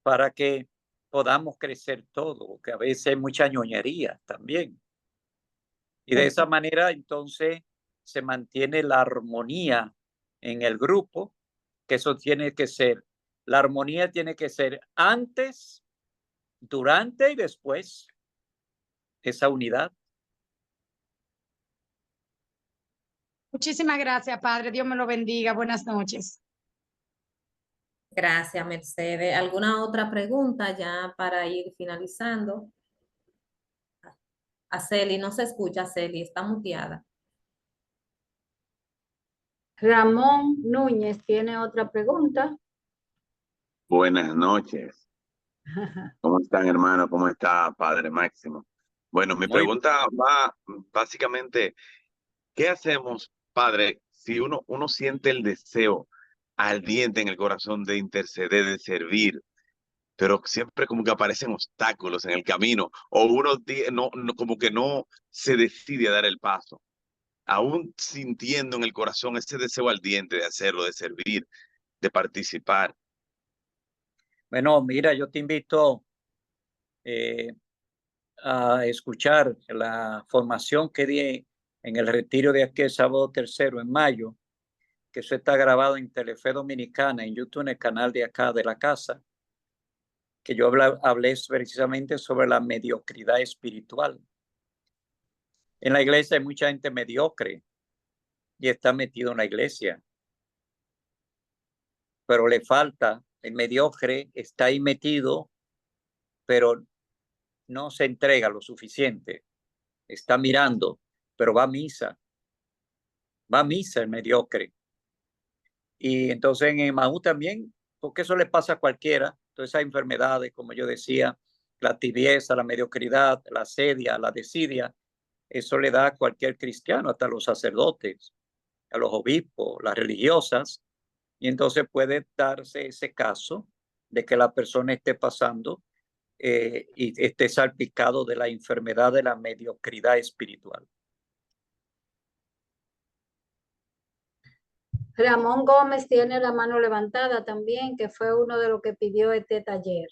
para que podamos crecer todo, que a veces hay mucha ñoñería también. Y de esa manera, entonces, se mantiene la armonía en el grupo, que eso tiene que ser, la armonía tiene que ser antes, durante y después, esa unidad. Muchísimas gracias, Padre. Dios me lo bendiga. Buenas noches. Gracias, Mercedes. ¿Alguna otra pregunta ya para ir finalizando? A Celi, no se escucha, Celi, está muteada. Ramón Núñez tiene otra pregunta. Buenas noches. ¿Cómo están, hermano? ¿Cómo está, Padre Máximo? Bueno, mi pregunta va básicamente, ¿qué hacemos, Padre, si uno siente el deseo ardiente en el corazón de interceder, de servir, pero siempre como que aparecen obstáculos en el camino, o uno como que no se decide a dar el paso, aún sintiendo en el corazón ese deseo ardiente de hacerlo, de servir, de participar? Bueno, mira, yo te invito a escuchar la formación que di en el retiro de aquí el sábado 3 en mayo, que eso está grabado en Telefe Dominicana, en YouTube, en el canal de acá de la casa, que yo hablé precisamente sobre la mediocridad espiritual. En la iglesia hay mucha gente mediocre y está metido en la iglesia, pero le falta, el mediocre está ahí metido, pero no se entrega lo suficiente, está mirando, pero va a misa el mediocre. Y entonces en Emaú también, porque eso le pasa a cualquiera, todas esas enfermedades, como yo decía, la tibieza, la mediocridad, la asedia, la desidia, eso le da a cualquier cristiano, hasta a los sacerdotes, a los obispos, las religiosas, y entonces puede darse ese caso de que la persona esté pasando y esté salpicado de la enfermedad de la mediocridad espiritual. Ramón Gómez tiene la mano levantada también, que fue uno de los que pidió este taller.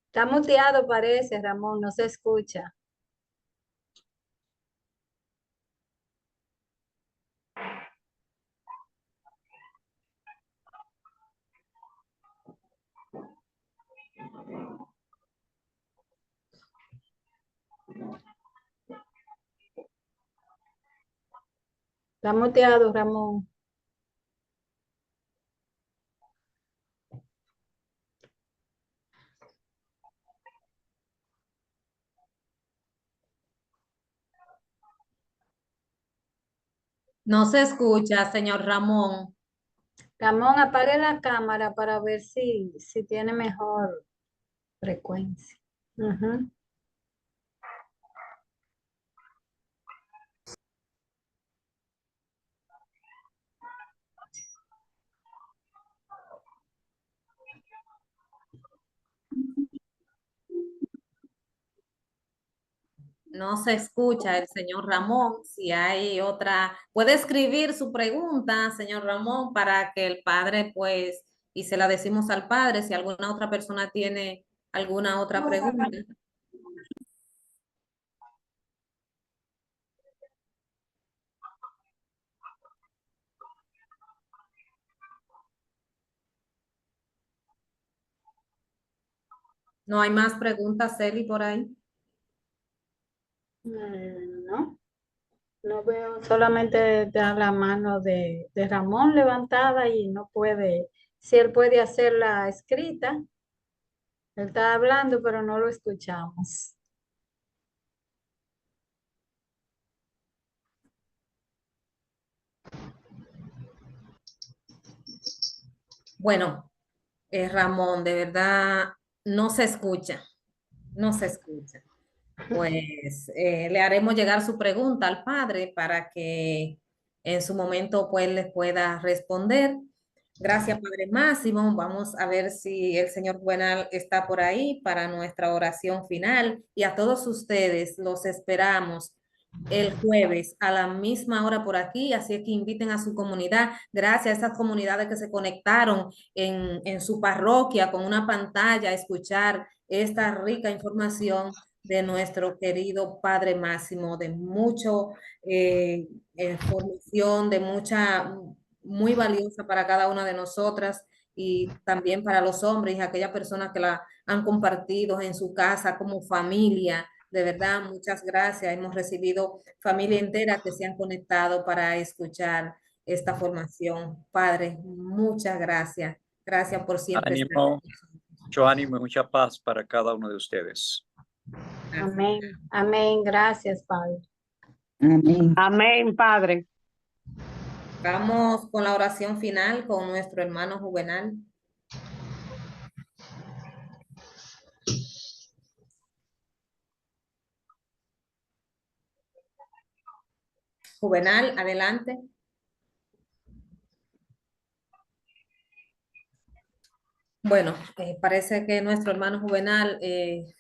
Está muteado, parece, Ramón, no se escucha. Está muteado, Ramón. No se escucha, señor Ramón. Ramón, apague la cámara para ver si tiene mejor frecuencia. Ujú. No se escucha el señor Ramón. Si hay otra, puede escribir su pregunta, señor Ramón, para que el padre, pues, y se la decimos al padre, si alguna otra persona tiene alguna otra pregunta. ¿No hay más preguntas, Celi, por ahí? No, no veo, solamente da la mano de Ramón levantada y no puede, si él puede hacerla escrita, él está hablando, pero no lo escuchamos. Bueno, Ramón, de verdad no se escucha, no se escucha. Pues le haremos llegar su pregunta al padre para que en su momento pues le pueda responder. Gracias, Padre Máximo. Vamos a ver si el señor Buenal está por ahí para nuestra oración final. Y a todos ustedes los esperamos el jueves a la misma hora por aquí, así es que inviten a su comunidad. Gracias a esas comunidades que se conectaron en su parroquia con una pantalla a escuchar esta rica información de nuestro querido Padre Máximo, de mucho información, de mucha, muy valiosa para cada una de nosotras y también para los hombres y aquellas personas que la han compartido en su casa como familia. De verdad, muchas gracias. Hemos recibido familia entera que se han conectado para escuchar esta formación. Padre, muchas gracias. Gracias por siempre estar Ánimo, mucho ánimo y mucha paz para cada uno de ustedes. Amén. Amén. Gracias, Padre. Amén. Amén, Padre. Vamos con la oración final con nuestro hermano Juvenal. Juvenal, adelante. Bueno, parece que nuestro hermano Juvenal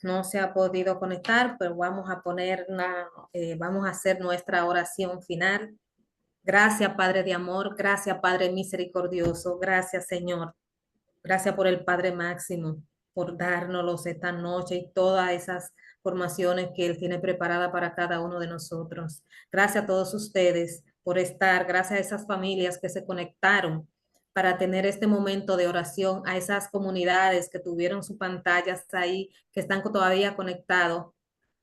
no se ha podido conectar, pero vamos a hacer nuestra oración final. Gracias, Padre de amor, gracias, Padre misericordioso, gracias, Señor. Gracias por el Padre Máximo, por dárnoslos esta noche y todas esas formaciones que Él tiene preparada para cada uno de nosotros. Gracias a todos ustedes por estar, gracias a esas familias que se conectaron para tener este momento de oración, a esas comunidades que tuvieron sus pantallas ahí, que están todavía conectados.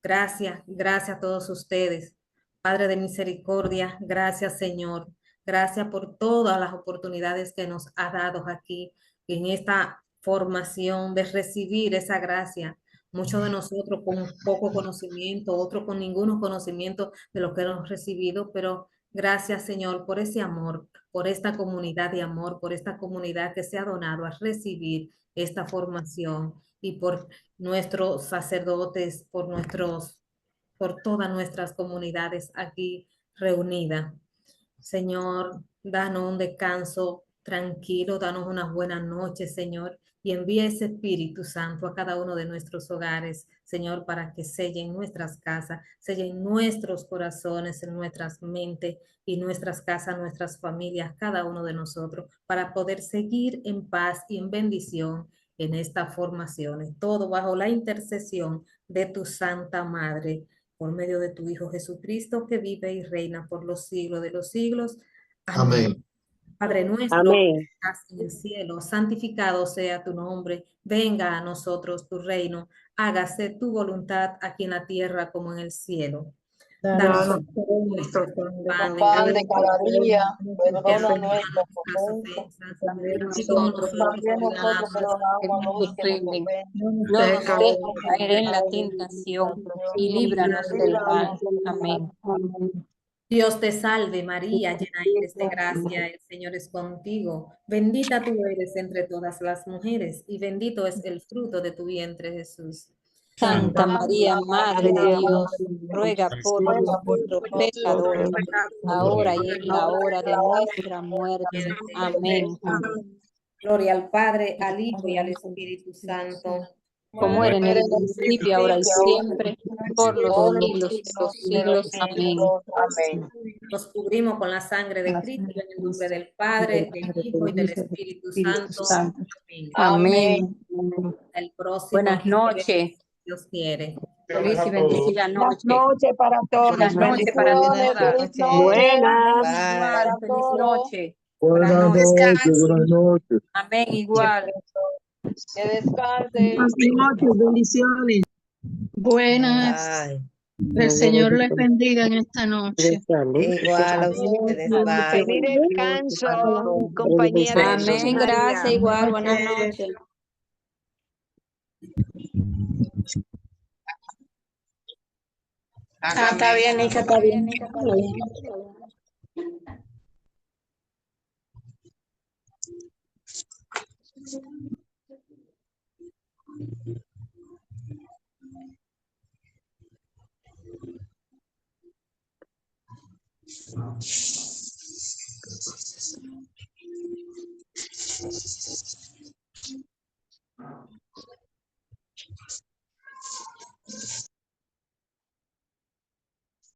Gracias, gracias a todos ustedes. Padre de misericordia, gracias, Señor. Gracias por todas las oportunidades que nos ha dado aquí en esta formación de recibir esa gracia. Muchos de nosotros con poco conocimiento, otros con ningún conocimiento de lo que hemos recibido, pero gracias, Señor, por ese amor, por esta comunidad de amor, por esta comunidad que se ha donado a recibir esta formación y por nuestros sacerdotes, por todas nuestras comunidades aquí reunidas. Señor, danos un descanso tranquilo, danos unas buenas noches, Señor, y envía ese Espíritu Santo a cada uno de nuestros hogares, Señor, para que sellen nuestras casas, sellen nuestros corazones, en nuestras mentes y nuestras casas, nuestras familias, cada uno de nosotros, para poder seguir en paz y en bendición en estas formaciones, todo bajo la intercesión de tu Santa Madre, por medio de tu Hijo Jesucristo, que vive y reina por los siglos de los siglos. Amén. Amén. Padre nuestro, Amén. que estás en el cielo, santificado sea tu nombre, venga a nosotros tu reino, hágase tu voluntad aquí en la tierra como en el cielo. Danos hoy nuestro pan pan de cada día, perdona perdona nuestras nuestras ofensas, ofensas, así como nosotros también nosotros perdonamos a los que nos ofenden. ofenden. No nos No dejes nos caer dejes caer en la tentación y líbranos del mal. Amén. Dios te salve María, llena eres de gracia, el Señor es contigo. Bendita tú eres entre todas las mujeres y bendito es el fruto de tu vientre, Jesús. Santa María, Madre de Dios, ruega por nosotros pecadores, ahora y en la hora de nuestra muerte. Amén. Gloria al Padre, al Hijo y al Espíritu Santo. Como era en el principio, ahora y siempre, por los siglos de los siglos. Amén. Nos cubrimos con la sangre de Cristo en el nombre del Padre, del Hijo y del Espíritu Santo. Amén. Amén. El próximo. Buenas noches. Dios quiere. Feliz y bendecida Buenas noche. noches para todos. Buenas noches para todas. Igual, feliz noche. Buenas noches. Buenas noches. Amén, igual. Que descanse. Buenas noches, bendiciones. Buenas. El Señor les bendiga en esta noche. Igual a ustedes. Bye. Feliz descanso, compañía de Jesús y Amén, María. gracias, igual. Buenas noches. Está bien, hija, está bien.